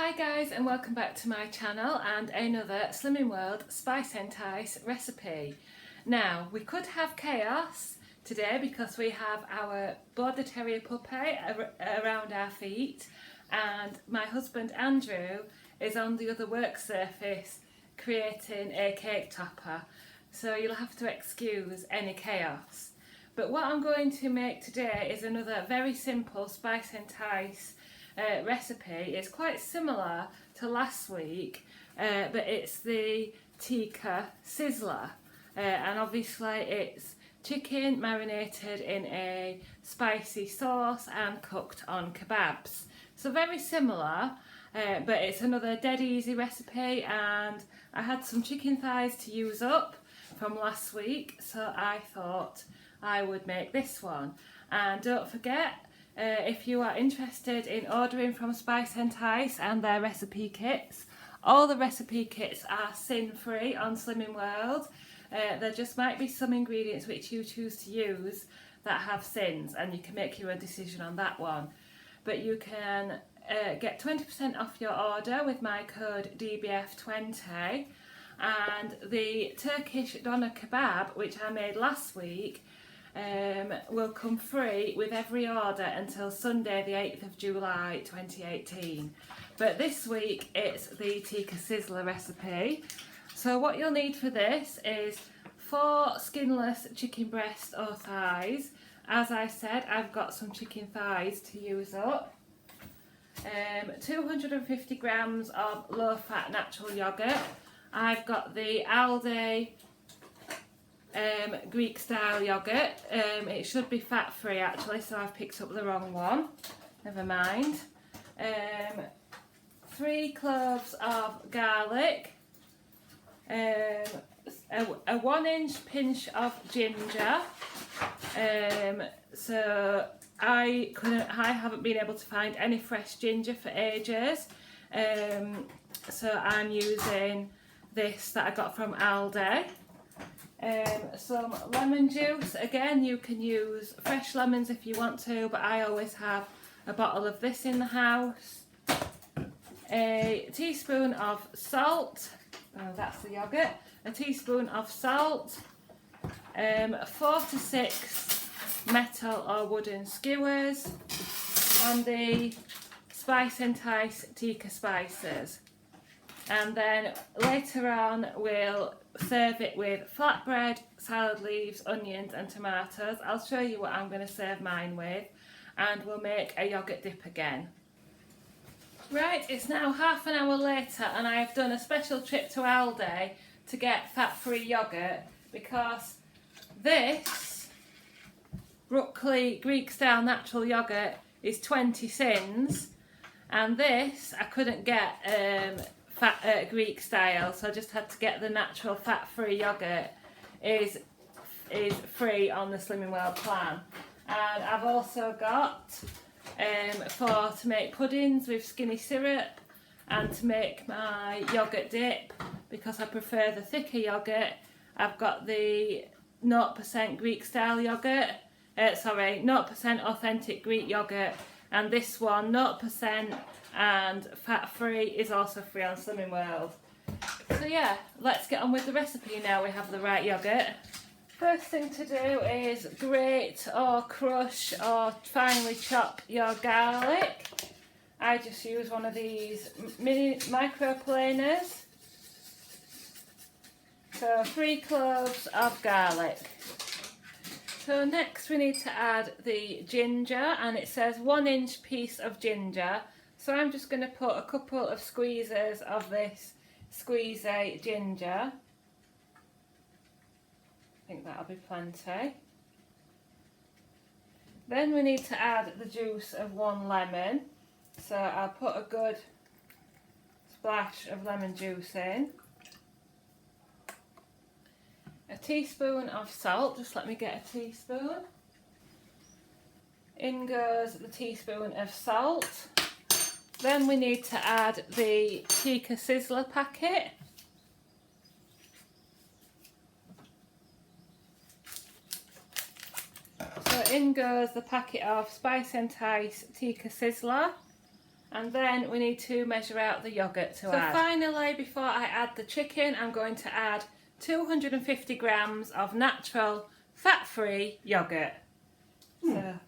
Hi guys, and welcome back to my channel and another Slimming World Spicentice recipe. Now, we could have chaos today because we have our Border Terrier puppy around our feet, and my husband Andrew is on the other work surface creating a cake topper, so you'll have to excuse any chaos. But what I'm going to make today is another very simple Spicentice recipe. It's quite similar to last week, but it's the Tikka Sizzler, and obviously it's chicken marinated in a spicy sauce and cooked on kebabs. So very similar, but it's another dead easy recipe, and I had some chicken thighs to use up from last week, so I thought I would make this one. And don't forget, if you are interested in ordering from Spicentice and their recipe kits, all the recipe kits are sin-free on Slimming World. There just might be some ingredients which you choose to use that have sins, and you can make your own decision on that one. But you can get 20% off your order with my code DBF20, and the Turkish doner kebab, which I made last week, will come free with every order until Sunday the 8th of July 2018. But this week it's the Tikka Sizzler recipe. So what you'll need for this is 4 skinless chicken breast or thighs. As I said, I've got some chicken thighs to use up. 250 grams of low-fat natural yogurt. I've got the Aldi Greek style yogurt. It should be fat free actually, so I've picked up the wrong one. Never mind. 3 cloves of garlic, a 1-inch pinch of ginger. So I haven't been able to find any fresh ginger for ages, so I'm using this that I got from Aldi. Some lemon juice. Again, you can use fresh lemons if you want to, but I always have a bottle of this in the house. A teaspoon of salt. Oh, that's the yogurt. A teaspoon of salt. 4 to 6 metal or wooden skewers, and the Spicentice Tikka spices. And then later on we'll serve it with flatbread, salad leaves, onions and tomatoes. I'll show you what I'm going to serve mine with, and we'll make a yogurt dip again. Right, it's now half an hour later, and I've done a special trip to Aldi to get fat-free yogurt because this Broccoli Greek style natural yogurt is 20 sins, and this I couldn't get Greek style, so I just had to get the natural fat-free yogurt. Is free on the Slimming World plan. And I've also got to make puddings with skinny syrup, and to make my yogurt dip, because I prefer the thicker yogurt, I've got the 0% Greek style yogurt, 0% authentic Greek yogurt, and this one 0% and fat free is also free on Slimming World. So yeah, let's get on with the recipe now we have the right yogurt. First thing to do is grate or crush or finely chop your garlic. I just use one of these mini microplaners. So 3 cloves of garlic. So next we need to add the ginger, and it says 1-inch piece of ginger. So I'm just going to put a couple of squeezes of this squeezy ginger. I think that'll be plenty. Then we need to add the juice of 1 lemon. So I'll put a good splash of lemon juice in. A teaspoon of salt, just let me get a teaspoon. In goes the teaspoon of salt. Then we need to add the Tikka Sizzler packet. So in goes the packet of Spicentice Tikka Sizzler. And then we need to measure out the yoghurt to add. So finally, before I add the chicken, I'm going to add 250 grams of natural fat-free yoghurt. So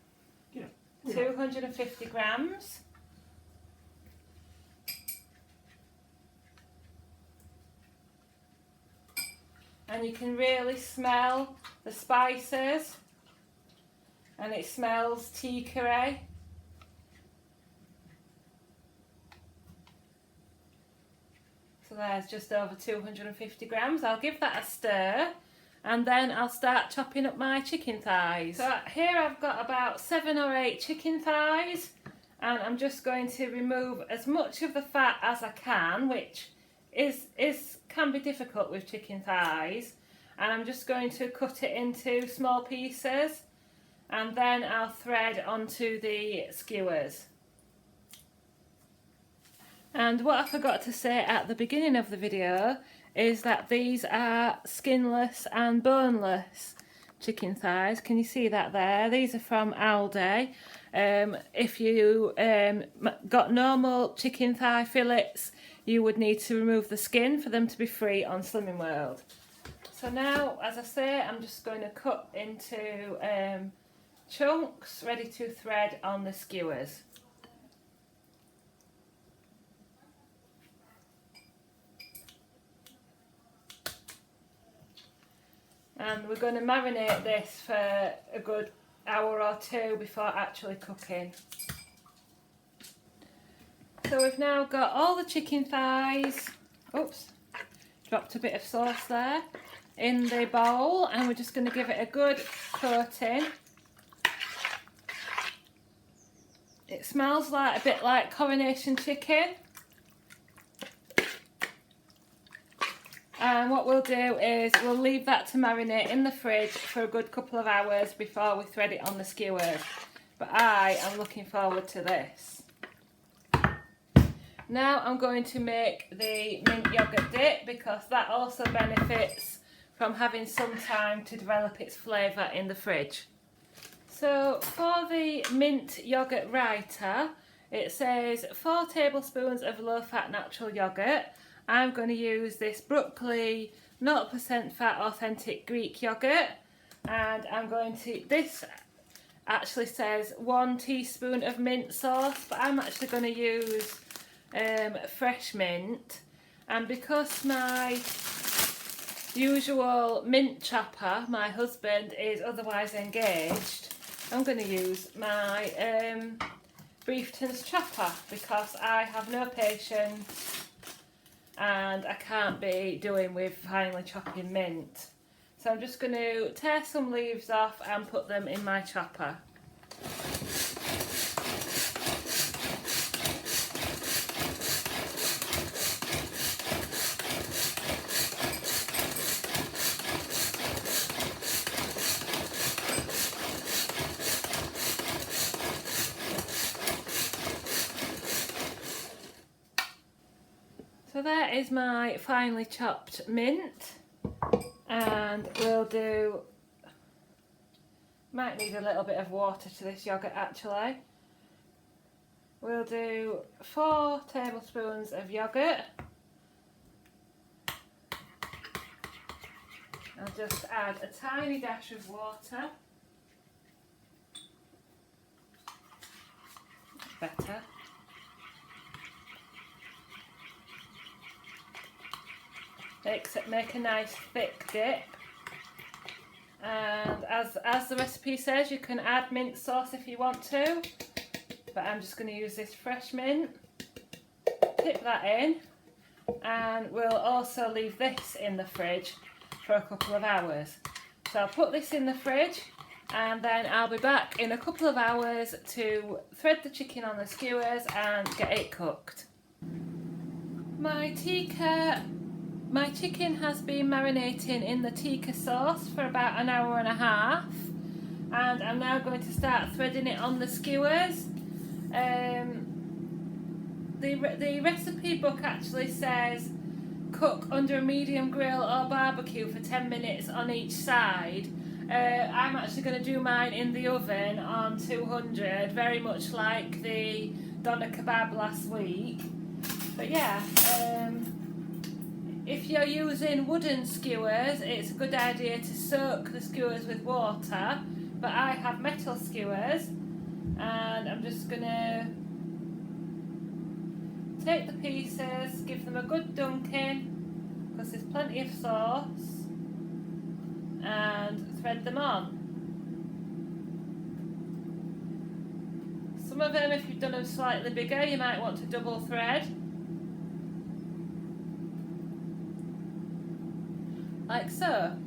250 grams. And you can really smell the spices, and it smells Tikka. So there's just over 250 grams. I'll give that a stir, and then I'll start chopping up my chicken thighs. So here I've got about 7 or 8 chicken thighs, and I'm just going to remove as much of the fat as I can, which can be difficult with chicken thighs. And I'm just going to cut it into small pieces, and then I'll thread onto the skewers. And what I forgot to say at the beginning of the video is that these are skinless and boneless chicken thighs. Can you see that there? These are from Aldi. If you got normal chicken thigh fillets, you would need to remove the skin for them to be free on Slimming World. So now, as I say, I'm just going to cut into chunks ready to thread on the skewers. And we're going to marinate this for a good hour or two before actually cooking. So we've now got all the chicken thighs, oops, dropped a bit of sauce there, in the bowl, and we're just going to give it a good coating. It smells like a bit like coronation chicken. And what we'll do is we'll leave that to marinate in the fridge for a good couple of hours before we thread it on the skewers. But I am looking forward to this. Now I'm going to make the mint yoghurt dip, because that also benefits from having some time to develop its flavour in the fridge. So for the mint yoghurt writer, it says 4 tablespoons of low-fat natural yoghurt. I'm going to use this Broccoli 0% fat authentic Greek yoghurt, and I'm going to, this actually says 1 teaspoon of mint sauce, but I'm actually going to use fresh mint. And because my usual mint chopper, my husband, is otherwise engaged, I'm going to use my Briefton's chopper, because I have no patience and I can't be doing with finely chopping mint. So I'm just going to tear some leaves off and put them in my chopper. So there is my finely chopped mint, and we'll do, might need a little bit of water to this yoghurt actually. We'll do 4 tablespoons of yoghurt. I'll just add a tiny dash of water. Better. Make a nice thick dip, and as the recipe says, you can add mint sauce if you want to, but I'm just going to use this fresh mint. Dip that in, and we'll also leave this in the fridge for a couple of hours. So I'll put this in the fridge, and then I'll be back in a couple of hours to thread the chicken on the skewers and get it cooked. My chicken has been marinating in the Tikka sauce for about an hour and a half, and I'm now going to start threading it on the skewers. The recipe book actually says cook under a medium grill or barbecue for 10 minutes on each side. I'm actually going to do mine in the oven on 200, very much like the doner kebab last week. But yeah, if you're using wooden skewers, it's a good idea to soak the skewers with water. But I have metal skewers, and I'm just gonna take the pieces, give them a good dunking, because there's plenty of sauce, and thread them on. Some of them, if you've done them slightly bigger, you might want to double thread. Like so.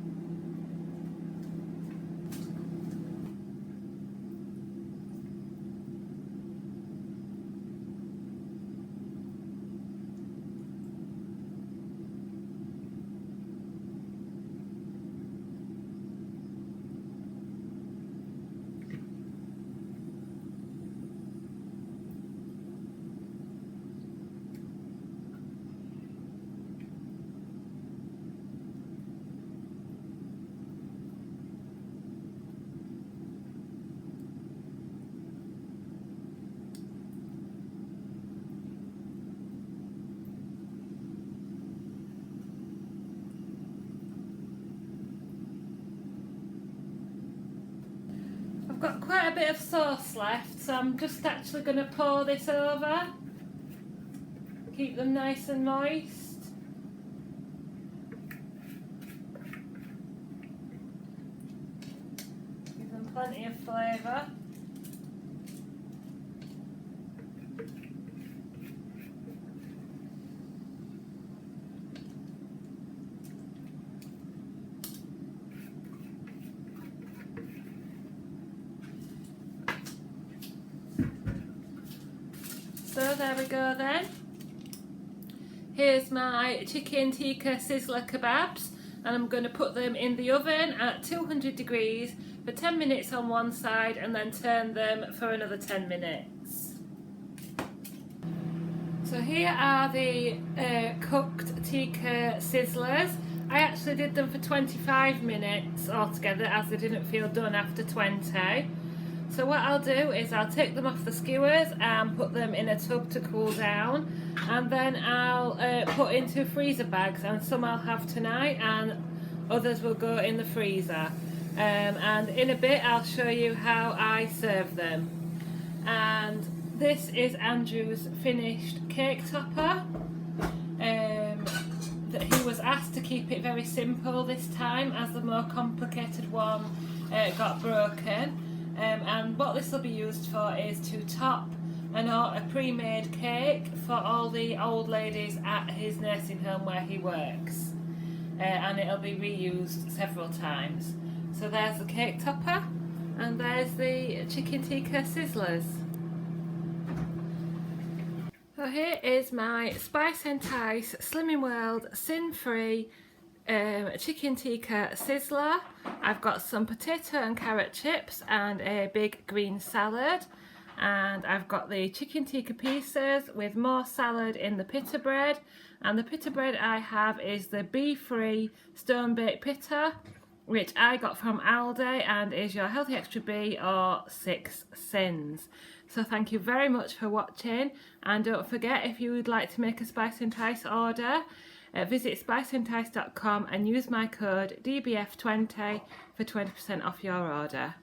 I've got quite a bit of sauce left, so I'm just actually going to pour this over. Keep them nice and moist. Give them plenty of flavour. So there we go then. Here's my chicken tikka sizzler kebabs, and I'm going to put them in the oven at 200 degrees for 10 minutes on one side and then turn them for another 10 minutes. So here are the cooked tikka sizzlers. I actually did them for 25 minutes altogether, as they didn't feel done after 20. So what I'll do is I'll take them off the skewers and put them in a tub to cool down, and then I'll put into freezer bags, and some I'll have tonight and others will go in the freezer. And in a bit I'll show you how I serve them. And this is Andrew's finished cake topper. That he was asked to keep it very simple this time, as the more complicated one got broken. And what this will be used for is to top a pre-made cake for all the old ladies at his nursing home where he works, and it'll be reused several times. So there's the cake topper, and there's the chicken tikka sizzlers. So here is my Spicentice Slimming World sin-free chicken tikka sizzler. I've got some potato and carrot chips and a big green salad, and I've got the chicken tikka pieces with more salad in the pita bread, and the pita bread I have is the bee-free stone baked pita, which I got from Aldi and is your healthy extra bee or 6 sins. So thank you very much for watching, and don't forget, if you would like to make a Spicentice order, visit spicentice.com and use my code DBF20 for 20% off your order.